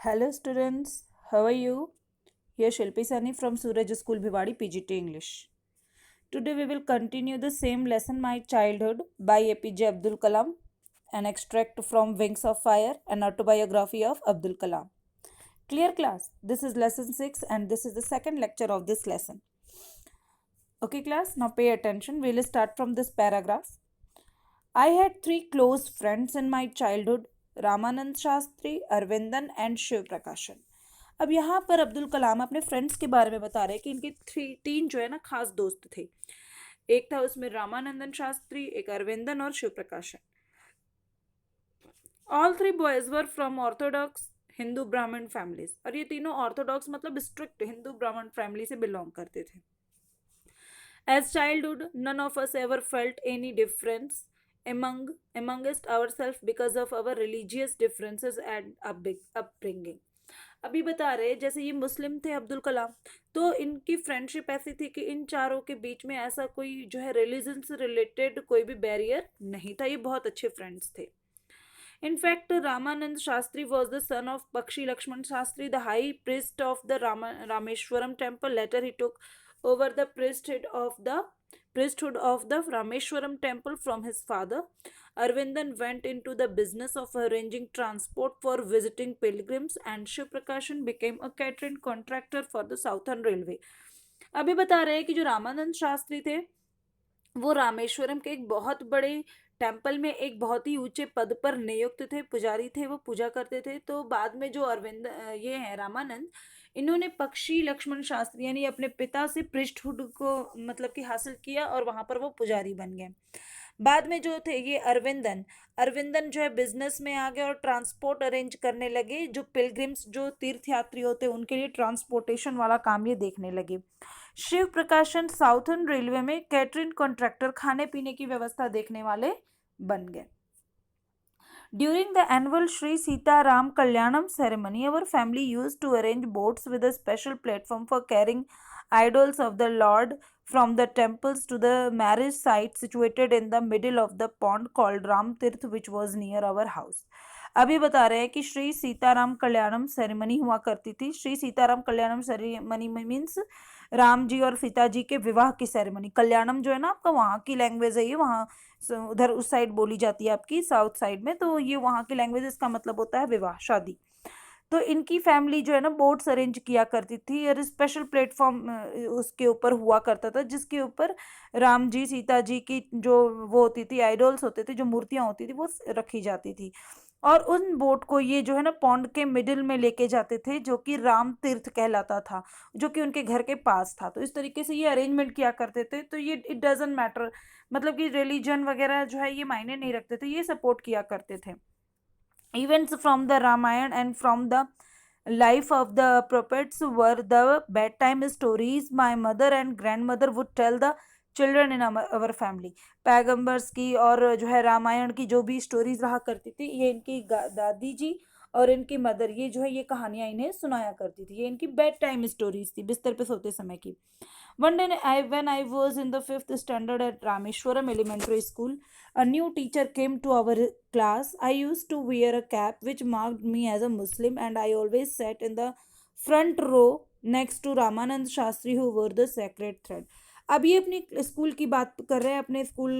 Hello students, how are you? Here Shilpi Sani from Suraj School Bhiwadi PGT English. Today we will continue the same lesson My Childhood by APJ Abdul Kalam, an extract from Wings of Fire, an autobiography of Abdul Kalam. Clear class, this is lesson 6 and this is the second lecture of this lesson. Okay class, now pay attention. We will start from this paragraph. I had three close friends in my childhood, Ramanand Shastri, Aravindan and Shiv Prakashan. अब यहाँ पर अब्दुल कलाम अपने friends के बारे में बता रहे हैं कि इनके तीन जो है ना खास दोस्त थे. एक था उसमें रामानंदन शास्त्री, एक अरविंदन और शिव प्रकाशन. All three boys were from Orthodox Hindu ब्राह्मण फैमिलीज. और ये तीनों ऑर्थोडॉक्स मतलब स्ट्रिक्ट हिंदू ब्राह्मण फैमिली से बिलोंग करते थे. As childhood, none of us ever felt any difference amongst ourselves because of our religious differences and upbringing. अभी बता रहे जैसे ये मुस्लिम थे अब्दुल कलाम, तो इनकी फ्रेंडशिप ऐसी थी कि इन चारों के बीच में ऐसा कोई जो है रिलीजन से रिलेटेड कोई भी बैरियर नहीं था. ये बहुत अच्छे फ्रेंड्स थे. In fact, Ramanand Shastri was the son of Pakshi Lakshman Shastri, the high priest of the Rameshwaram temple. Later, he took over the priesthood of the Rameshwaram temple from his father. Arvindan went into the business of arranging transport for visiting pilgrims, and Shiv Prakashan became a catering contractor for the Southern Railway. अभी बता रहे हैं कि जो रामानंद शास्त्री थे वो रामेश्वरम के एक बहुत बड़े टेम्पल में एक बहुत ही ऊंचे पद पर नियुक्त थे, पुजारी थे, वो पूजा करते थे. तो बाद में जो अरविंद ये हैं रामानंद, इन्होंने पक्षी लक्ष्मण शास्त्री यानी अपने पिता से प्रिस्टहुड को मतलब कि हासिल किया और वहां पर वो पुजारी बन गए. बाद में जो थे ये अरविंदन जो है बिजनेस में आ गए और ट्रांसपोर्ट अरेंज करने लगे. जो पिलग्रिम्स जो तीर्थयात्री होते हैं उनके लिए ट्रांसपोर्टेशन वाला काम ये देखने लगे. शिव प्रकाशन साउथर्न रेलवे में कैटरिंग कॉन्ट्रैक्टर खाने पीने की व्यवस्था देखने वाले बन गए. During the annual Sri Sita Ram Kalyanam ceremony, our family used to arrange boats with a special platform for carrying idols of the Lord from the temples to the marriage site situated in the middle of the pond called Ram Tirth, which was near our house. अभी बता रहे हैं कि श्री सीताराम कल्याणम ceremony हुआ करती थी. श्री सीताराम कल्याणम ceremony means Ram ji और सीता जी के विवाह की सेरेमनी. कल्याणम जो है ना आपका वहाँ की लैंग्वेज है, ये वहाँ उधर उस साइड बोली जाती है आपकी साउथ साइड में, तो ये वहाँ की लैंग्वेज, इसका मतलब होता है विवाह, शादी. तो इनकी फैमिली जो है ना बोट्स अरेंज किया करती थी और स्पेशल प्लेटफॉर्म उसके ऊपर हुआ करता था जिसके ऊपर राम जी सीता जी की जो वो होती थी आइडल्स होते थे, जो मूर्तियां होती थी वो रखी जाती थी. और उन बोट को ये जो है ना पॉन्ड के मिडिल में लेके जाते थे जो कि राम तीर्थ कहलाता था, जो कि उनके घर के पास था. तो इस तरीके से ये अरेंजमेंट किया करते थे. तो ये इट डजेंट मैटर, मतलब कि रिलीजन वगैरह जो है ये मायने नहीं रखते थे, ये सपोर्ट किया करते थे. Events from the Ramayana and from the life of the prophets were the bedtime stories my mother and grandmother would tell the children in our family. पैगंबर्स की और जो है रामायण की जो भी स्टोरीज रहा करती थी, ये इनकी दादी जी और इनकी मदर ये जो है ये कहानियां इन्हें सुनाया करती थी. ये इनकी बेड टाइम स्टोरीज थी, बिस्तर पे सोते समय की. One day, when I was in the 5th standard at Rameshwaram Elementary School, a new teacher came to our class. I used to wear a cap which marked me as a Muslim, and I always sat in the front row next to Ramanand Shastri, who wore the sacred thread. अब ये अपनी school की बात कर रहे हैं, अपने school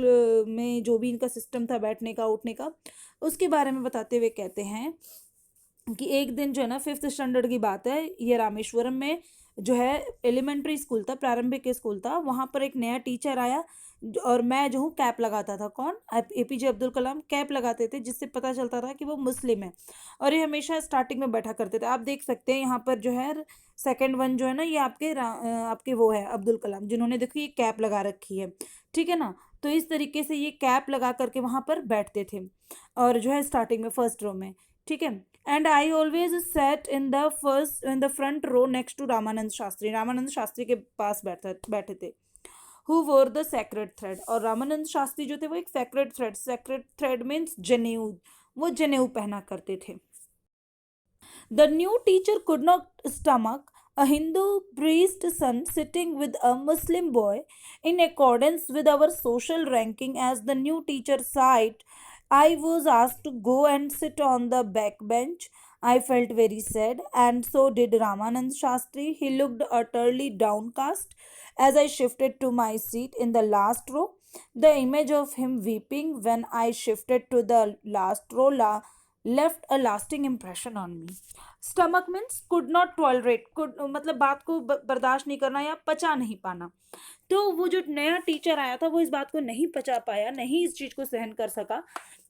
में जो भी इनका सिस्टम था बैठने का उठने का, उसके बारे में बताते हुए कहते हैं कि एक दिन जो है ना 5th स्टैंडर्ड की बात है, ये रामेश्वरम में जो है एलिमेंट्री स्कूल था, प्रारंभिक स्कूल था, वहाँ पर एक नया टीचर आया और मैं जो हूँ कैप लगाता था. कौन? एपीजे अब्दुल कलाम कैप लगाते थे जिससे पता चलता था कि वो मुस्लिम है. और ये हमेशा स्टार्टिंग में बैठा करते थे. आप देख सकते हैं यहाँ पर जो है सेकंड वन जो है ना ये आपके वो है अब्दुल कलाम, जिन्होंने देखो ये कैप लगा रखी है, ठीक है ना. तो इस तरीके से ये कैप लगा करके वहाँ पर बैठते थे और जो है स्टार्टिंग में फर्स्ट रो में, ठीक है. And I always set in the front row next to Ramanand Shastri. Ramanand Shastri के पास बैठे थे. हु वोर द सेक्रेट थ्रेड. और रामानंद शास्त्री जो थे वो एक सेक्रेट थ्रेड मीन्स जनेऊ, वो जनेऊ पहना करते थे. The new teacher could not stomach a Hindu priest son sitting with a Muslim boy in accordance with our social ranking. As the new teacher sighed, I was asked to go and sit on the back bench. I felt very sad, and so did Ramanand Shastri. He looked utterly downcast as I shifted to my seat in the last row. The image of him weeping when I shifted to the last row left a lasting impression on me. Stomach means could not tolerate, could मतलब बात को बर्दाश्त नहीं करना या पचा नहीं पाना। तो वो जो नया टीचर आया था वो इस बात को नहीं पचा पाया, नहीं इस चीज को सहन कर सका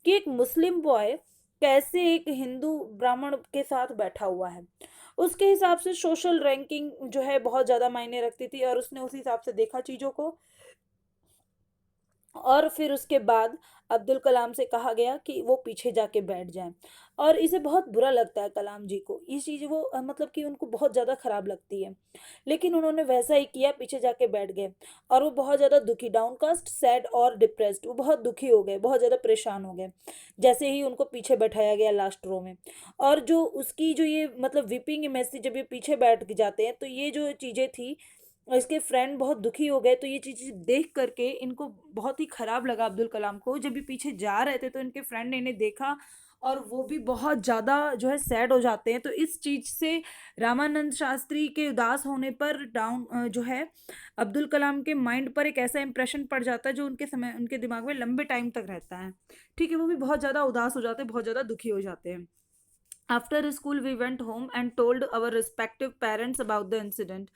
कि एक मुस्लिम बॉय कैसे एक हिंदू ब्राह्मण के साथ बैठा हुआ है। उसके हिसाब से सोशल रैंकिंग जो है बहुत ज़्यादा मायने रखती थी और उसने उसी हिसाब से देखा चीज़ों को। और फिर उसके बाद अब्दुल कलाम से कहा गया कि वो पीछे जाके बैठ जाएं, और इसे बहुत बुरा लगता है कलाम जी को ये चीज़, वो मतलब कि उनको बहुत ज़्यादा ख़राब लगती है। लेकिन उन्होंने वैसा ही किया, पीछे जाके बैठ गए और वो बहुत ज़्यादा दुखी, डाउनकास्ट, सैड और डिप्रेस्ड, वो बहुत दुखी हो गए, बहुत ज़्यादा परेशान हो गए जैसे ही उनको पीछे बैठाया गया लास्ट रो में। और जो उसकी जो ये मतलब वीपिंग इमेज थी, जब ये पीछे बैठ जाते हैं तो ये जो चीज़ें थी, और इसके फ्रेंड बहुत दुखी हो गए, तो ये चीज़ देख करके इनको बहुत ही खराब लगा अब्दुल कलाम को। जब ये पीछे जा रहे थे तो इनके फ्रेंड ने इन्हें देखा और वो भी बहुत ज़्यादा जो है सैड हो जाते हैं। तो इस चीज़ से रामानंद शास्त्री के उदास होने पर जो है अब्दुल कलाम के माइंड पर एक ऐसा इंप्रेशन पड़ जाता है जो उनके दिमाग में लंबे टाइम तक रहता है। ठीक है, वो भी बहुत ज़्यादा उदास हो जाते हैं, बहुत ज़्यादा दुखी हो जाते हैं। After school we went home and told our respective parents about the incident.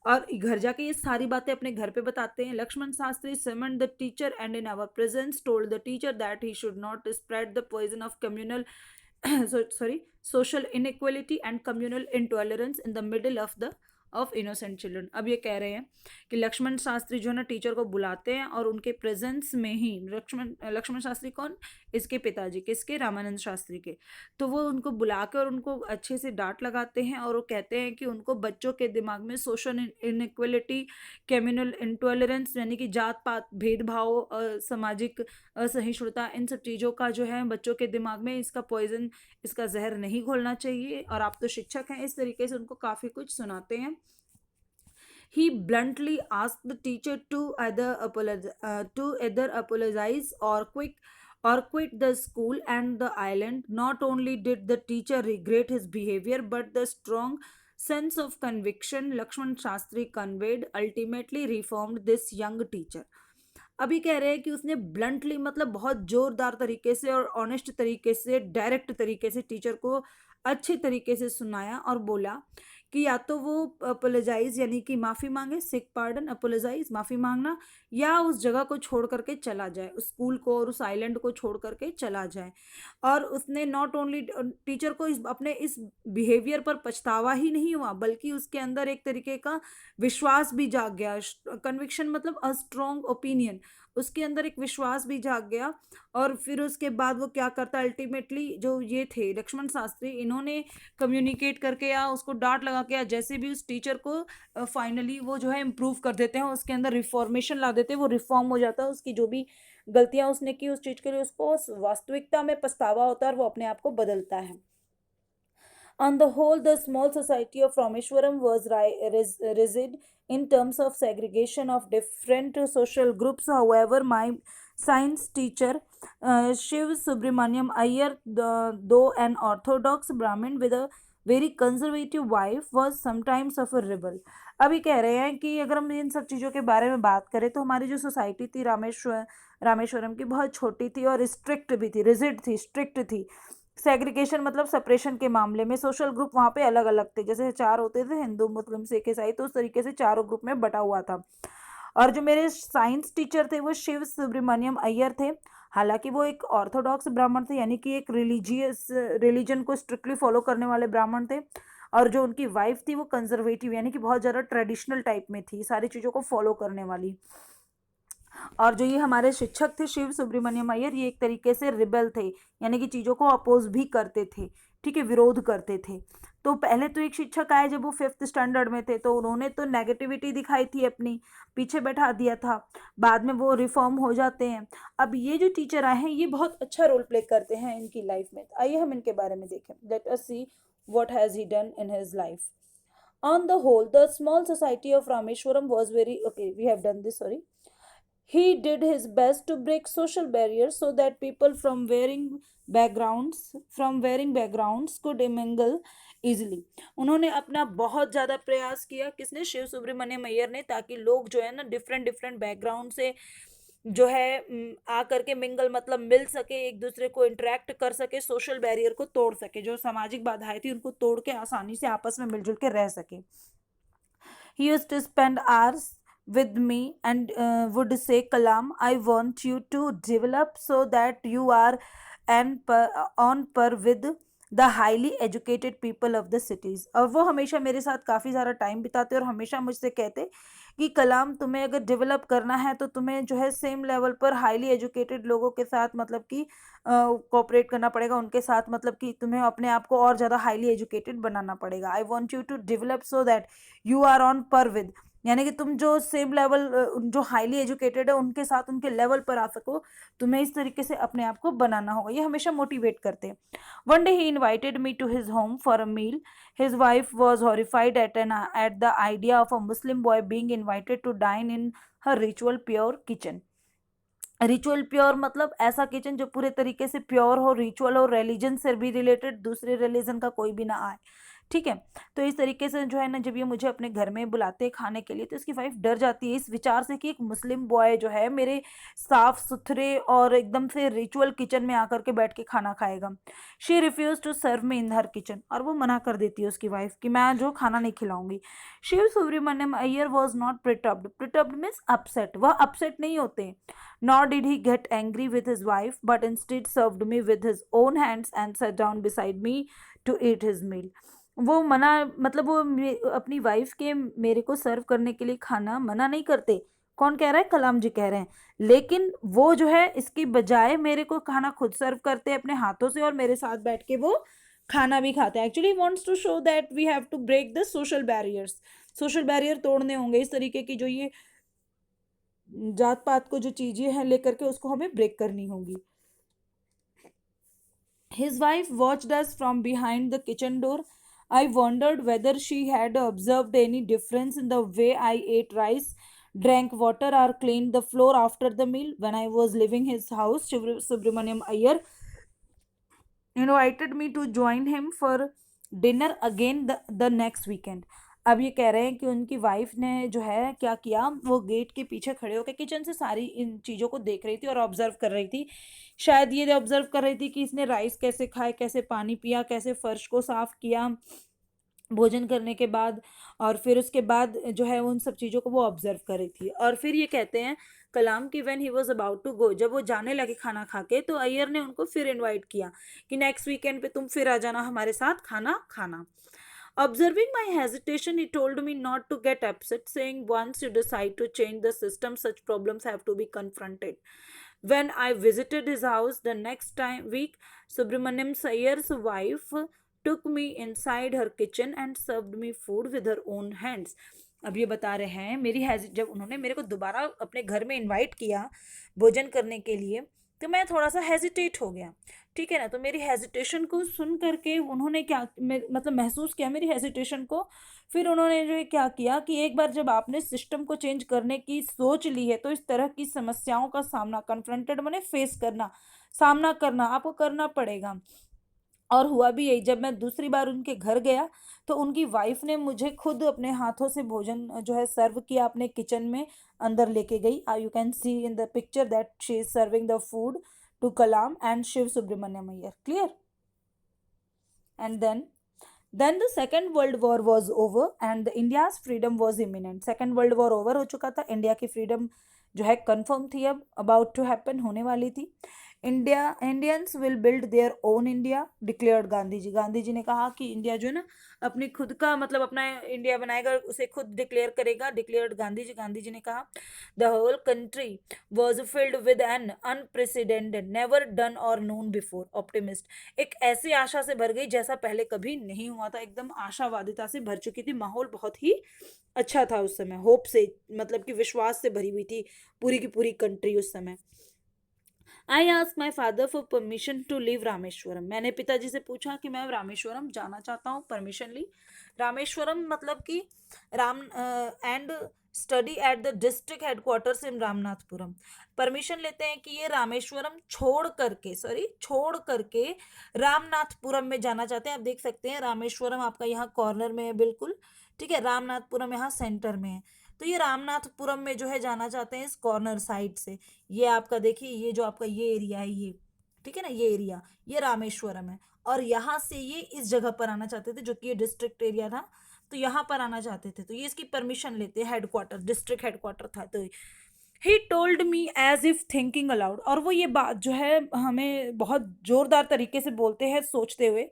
और घर जाके ये सारी बातें अपने घर पे बताते हैं। Lakshman Shastri summoned the teacher and in our presence told the teacher that he should not spread the poison of communal social inequality and communal intolerance in the middle of innocent children। अब ये कह रहे हैं कि लक्ष्मण शास्त्री जो है ना टीचर को बुलाते हैं और उनके प्रेजेंस में ही लक्ष्मण शास्त्री कौन, इसके पिताजी, किसके, रामानंद शास्त्री के। तो वो उनको बुला के और उनको अच्छे से डांट लगाते हैं और वो कहते हैं कि उनको बच्चों के दिमाग में सोशल इनइक्वलिटी, कम्युनल इंटॉलरेंस यानी कि जात पात भेदभाव, सामाजिक असहिष्णुता, इन सब चीज़ों का जो है बच्चों के दिमाग में इसका पॉइजन, इसका जहर नहीं घोलना चाहिए। और आप तो शिक्षक हैं, इस तरीके से उनको काफ़ी कुछ सुनाते हैं। He bluntly asked the teacher to either apologize or quit the school and the island. Not only did the teacher regret his behavior, but the strong sense of conviction Lakshman Shastri conveyed ultimately reformed this young teacher। अभी कह रहे हैं कि उसने bluntly मतलब बहुत जोरदार तरीके से और ऑनेस्ट तरीके से, डायरेक्ट तरीके से टीचर को अच्छे तरीके से सुनाया और बोला कि या तो वो अपोलोजाइज यानी कि माफ़ी मांगे, सिक पार्डन, अपोलोजाइज माफ़ी मांगना, या उस जगह को छोड़ करके चला जाए, उस स्कूल को और उस आइलैंड को छोड़ करके चला जाए। और उसने नॉट ओनली टीचर को अपने इस बिहेवियर पर पछतावा ही नहीं हुआ, बल्कि उसके अंदर एक तरीके का विश्वास भी जाग गया। कन्विक्शन मतलब अ स्ट्रॉन्ग ओपिनियन, उसके अंदर एक विश्वास भी जाग गया। और फिर उसके बाद वो क्या करता, अल्टीमेटली जो ये थे लक्ष्मण शास्त्री, इन्होंने कम्युनिकेट करके या उसको डांट लगा के या जैसे भी उस टीचर को फाइनली वो जो है इम्प्रूव कर देते हैं, उसके अंदर रिफॉर्मेशन ला देते हैं, वो रिफॉर्म हो जाता है। उसकी जो भी गलतियां उसने की उस चीज़ के लिए उसको वास्तविकता में पछतावा होता है और वो अपने आप को बदलता है। On the whole, the small society of Rameshwaram was rigid in terms of segregation of different social groups. However, my science teacher, Shiv Subramaniam Iyer, though an orthodox Brahmin with a very conservative wife, was sometimes of a rebel। अभी कह रहे हैं कि अगर हम इन सब चीज़ों के बारे में बात करें तो हमारी जो सोसाइटी थी रामेश्वरम की, बहुत छोटी थी और स्ट्रिक्ट भी थी, रिजिड थी, स्ट्रिक्ट थी। सेग्रीगेशन मतलब सेपरेशन के मामले में सोशल ग्रुप वहाँ पे अलग अलग थे, जैसे चार होते थे, हिंदू, मुस्लिम, सिख, ईसाई, तो उस तरीके से चारों ग्रुप में बटा हुआ था। और जो मेरे साइंस टीचर थे वो शिव सुब्रमण्यम अय्यर थे। हालांकि वो एक ऑर्थोडॉक्स ब्राह्मण थे, यानी कि एक रिलीजन को स्ट्रिक्टली फॉलो करने वाले ब्राह्मण थे। और जो उनकी वाइफ थी वो कंजर्वेटिव यानी कि बहुत ज़्यादा ट्रेडिशनल टाइप में थी, सारी चीज़ों को फॉलो करने वाली। और जो ये हमारे शिक्षक थे शिव सुब्रमण्यम अय्यर, ये एक तरीके से रिबेल थे, यानी कि चीज़ों को अपोज भी करते थे, ठीक है, विरोध करते थे। तो पहले तो एक शिक्षक आए जब वो 5th स्टैंडर्ड में थे, तो उन्होंने तो नेगेटिविटी दिखाई थी, अपनी पीछे बैठा दिया था। बाद में वो रिफॉर्म हो जाते हैं। अब ये जो टीचर आए हैं ये बहुत अच्छा रोल प्ले करते हैं इनकी लाइफ में। आइए हम इनके बारे में देखें। Let us see what has he done in his life. On the whole, the small society of Rameshwaram was very okay. We have done this. Sorry. He did his best to break social barriers so that people from varying backgrounds could mingle easily. उन्होंने अपना बहुत ज़्यादा प्रयास किया, किसने? शिव सुब्रमण्यम अय्यर ने, ताकि लोग जो है ना डिफरेंट डिफरेंट बैकग्राउंड से जो है आ करके मिंगल मतलब मिल सके, एक दूसरे को इंटरेक्ट कर सके, सोशल बैरियर को तोड़ सके, जो सामाजिक बाधाएं थी उनको तोड़ के आसानी से आपस में मिलजुल के रह सके. He used to spend hours with me and would say, Kalam, I want you to develop so that you are on par with the highly educated people of the cities. और वो हमेशा मेरे साथ काफ़ी सारा टाइम बिताते और हमेशा मुझसे कहते कि कलाम, तुम्हें अगर डेवलप करना है तो तुम्हें जो है सेम लेवल पर हाईली एजुकेटेड लोगों के साथ मतलब कि कोऑपरेट करना पड़ेगा, उनके साथ मतलब कि तुम्हें अपने आप को और ज़्यादा हाईली एजुकेटेड बनाना पड़ेगा. I want you to develop so that you are on par with, यानी कि तुम जो सेम लेवल जो हाईली एजुकेटेड है उनके साथ उनके लेवल पर आ सको, तुम्हें इस तरीके से अपने आप को बनाना होगा. ये हमेशा मोटिवेट करते हैं. One day he invited me to his home for a meal. His wife was horrified at the idea of a Muslim boy being invited to dine in her ritual pure kitchen. Ritual pure मतलब ऐसा kitchen जो पूरे तरीके से pure हो, ritual और religion से भी रिलेटेड, दूसरे रिलीजन का कोई भी ना आए. ठीक है. तो इस तरीके से जो है ना, जब ये मुझे अपने घर में बुलाते हैं खाने के लिए, तो इसकी वाइफ डर जाती है इस विचार से कि एक मुस्लिम बॉय जो है मेरे साफ सुथरे और एकदम से रिचुअल किचन में आकर के बैठ के खाना खाएगा. She refuse to serve me in her kitchen, और वो मना कर देती है उसकी वाइफ कि मैं जो खाना नहीं खिलाऊंगी. Shiv Subramaniam Iyer was not perturbed. Perturbed means upset. वह अपसेट नहीं होते. Nor did he get angry with his wife, but instead served me with his own hands and sat down beside me to eat his meal. वो मना मतलब वो अपनी wife के मेरे को सर्व करने के लिए खाना मना नहीं करते. कौन कह रहा है? कलाम जी कह रहे हैं. लेकिन वो जो है इसकी बजाय मेरे को खाना खुद सर्व करते हैं अपने हाथों से, और मेरे साथ बैठ के वो खाना भी खाते हैं. Actually wants to show that we have to break the social barriers. Social barrier तोड़ने होंगे, इस तरीके की जो ये जात पात को जो चीजें हैं लेकर के उसको हमें ब्रेक करनी होगी. His wife watched us from behind the kitchen door. I wondered whether she had observed any difference in the way I ate rice, drank water, or cleaned the floor after the meal. When I was leaving his house, Subramaniam Iyer invited me to join him for dinner again the next weekend. अब ये कह रहे हैं कि उनकी wife ने जो है क्या किया, वो गेट के पीछे खड़े होकर किचन से सारी इन चीज़ों को देख रही थी और ऑब्जर्व कर रही थी. शायद ये ऑब्जर्व कर रही थी कि इसने राइस कैसे खाए, कैसे पानी पिया, कैसे फर्श को साफ किया भोजन करने के बाद, और फिर उसके बाद जो है उन सब चीज़ों को वो ऑब्जर्व कर रही थी. और फिर ये कहते हैं कलाम कि when he was about to go, जब वो जाने लगे खाना खा के, तो अय्यर ने उनको फिर इनवाइट किया कि नेक्स्ट वीकेंड पे तुम फिर आ जाना हमारे साथ खाना खाना. Observing my hesitation, he told me not to get upset, saying once you decide to change the system, such problems have to be confronted. When I visited his house the next week, Subramaniam Sayer's wife took me inside her kitchen and served me food with her own hands. अब ये बता रहे हैं जब उन्होंने मेरे को दोबारा अपने घर में इनवाइट किया भोजन करने के लिए, तो मैं थोड़ा सा हेजिटेट हो गया. ठीक है ना. तो मेरी हेजिटेशन को सुन करके उन्होंने क्या मतलब महसूस किया मेरी हेजिटेशन को. फिर उन्होंने जो है क्या किया कि एक बार जब आपने सिस्टम को चेंज करने की सोच ली है, तो इस तरह की समस्याओं का सामना, कन्फ्रंटेड माने फेस करना, सामना करना आपको करना पड़ेगा. और हुआ भी यही. जब मैं दूसरी बार उनके घर गया, तो उनकी वाइफ ने मुझे खुद अपने हाथों से भोजन जो है सर्व किया अपने किचन में अंदर लेके गई. You can C in the picture that she is serving the food to Kalam and Shiv Subramaniam Iyer. Clear? And then the Second World War was over and the India's freedom was imminent. Second World War over हो चुका था, India की freedom जो है confirm थी, अब about to happen, होने वाली थी. Indians will build their own India, declared Gandhi ji. Gandhi ji ने कहा कि इंडिया जो है ना अपनी खुद का मतलब अपना इंडिया बनाएगा, उसे खुद डिक्लेयर करेगा. डिक्लेयर्ड गांधी जी ने कहा. The whole country was filled with an unprecedented, never done or known before optimist. एक ऐसी आशा से भर गई जैसा पहले कभी नहीं हुआ था. एकदम आशावादिता से भर चुकी थी. माहौल बहुत ही अच्छा था उस समय, होप से मतलब कि विश्वास से भरी हुई थी पूरी की पूरी कंट्री उस समय. I ask my father for permission to leave Rameswaram. मैंने पिताजी से पूछा कि मैं रामेश्वरम जाना चाहता हूँ, परमिशन ली. रामेश्वरम मतलब कि Ram and study at the district headquarters in Ramanathapuram. Permission लेते हैं कि ये रामेश्वरम छोड़ करके रामनाथपुरम में जाना चाहते हैं। आप देख सकते हैं रामेश्वरम आपका यहाँ कॉर्नर में है बिल्कुल, ठीक है, रामनाथपुरम यहाँ सेंटर में है। तो ये रामनाथपुरम में जो है जाना चाहते हैं इस कॉर्नर साइड से। ये आपका देखिए, ये जो आपका ये एरिया है, ये ठीक है ना, ये एरिया, ये रामेश्वरम है। और यहाँ से ये इस जगह पर आना चाहते थे जो कि ये डिस्ट्रिक्ट एरिया था, तो यहाँ पर आना चाहते थे। तो ये इसकी परमिशन लेते हैं, हेडक्वार्टर, डिस्ट्रिक्ट हेडक्वार्टर था। तो he told me as if thinking aloud, और वो ये बात जो है हमें बहुत जोरदार तरीके से बोलते हैं सोचते हुए।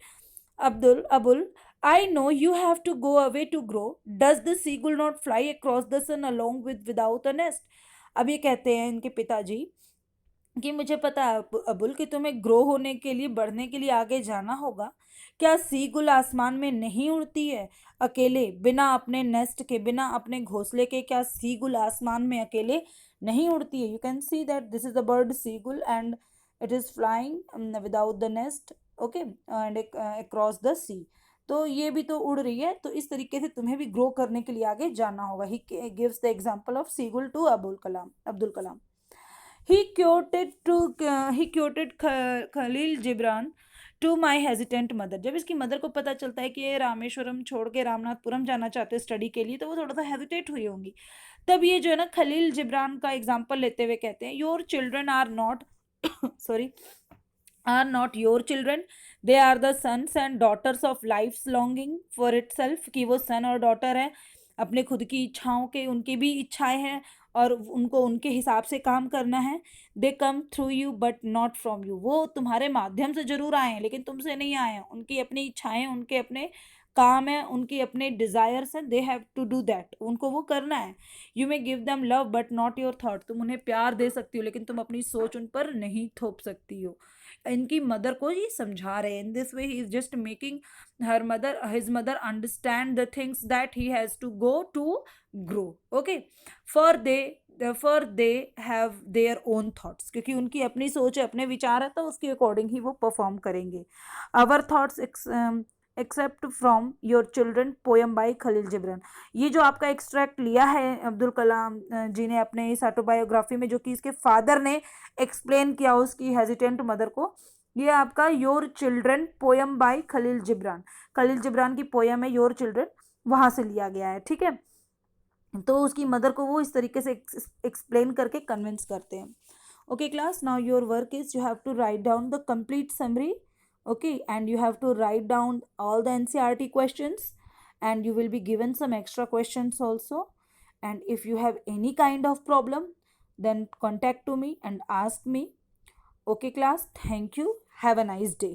Abdul Abul, I know you have to go away to grow, does the seagull not fly across the sun along without a nest. अब ये कहते हैं इनके पिताजी कि मुझे पता है अबुल कि तुम्हें ग्रो होने के लिए, बढ़ने के लिए आगे जाना होगा। क्या सीगुल आसमान में नहीं उड़ती है अकेले, बिना अपने नेस्ट के, बिना अपने घोंसले के? क्या सीगुल आसमान में अकेले नहीं उड़ती है? You can see that this is the bird seagull and it is flying without the nest, okay, and across the sea. तो ये भी तो उड़ रही है, तो इस तरीके से तुम्हें भी ग्रो करने के लिए आगे जाना होगा। He gives the example of seagull to Abdul Kalam. He quoted Khalil Gibran to my hesitant mother. जब इसकी मदर को पता चलता है कि ये रामेश्वरम छोड़ के रामनाथपुरम जाना चाहते हैं स्टडी के लिए, तो वो थोड़ा सा हेजिटेट हुई होंगी। तब ये जो है ना खलील जिब्रान का एग्जाम्पल लेते हुए कहते हैं, your children are not sorry are not your children, they are the sons and daughters of life's longing for itself. कि वो सन और डॉटर है अपने खुद की इच्छाओं के, उनकी भी इच्छाएं हैं और उनको उनके हिसाब से काम करना है। They come through you but not from you, वो तुम्हारे माध्यम से जरूर आए हैं लेकिन तुमसे नहीं आए हैं। उनकी अपनी इच्छाएं, उनके अपने काम है, उनके अपने डिजायर्स हैं, they have to do that, उनको वो करना है। You may give them love but not your thought, तुम उन्हें प्यार दे सकती हो लेकिन तुम अपनी सोच उन पर नहीं थोप सकती हो। इनकी मदर को ये समझा रहे हैं। In this way he is just making his mother understand the things that he has to go to grow, okay, for they have their own thoughts, क्योंकि उनकी अपनी सोच है, अपने विचार है, तो उसके अकॉर्डिंग ही वो परफॉर्म करेंगे। Our thoughts except from your children, poem by Khalil Gibran. ये जो आपका एक्सट्रैक्ट लिया है अब्दुल कलाम जी ने अपने इस ऑटोबायोग्राफी में, जो कि इसके फादर ने एक्सप्लेन किया उसकी हेजिटेंट मदर को, ये आपका your children poem by Khalil Gibran की पोयम है योर चिल्ड्रन, वहां से लिया गया है, ठीक है। तो उसकी मदर को वो इस तरीके से एक्सप्लेन करके कन्विंस करते हैं। Okay class, now your work is you have to write down the complete summary, okay, and you have to write down all the NCERT questions, and you will be given some extra questions also. And if you have any kind of problem, then contact to me and ask me. Okay class, thank you, have a nice day.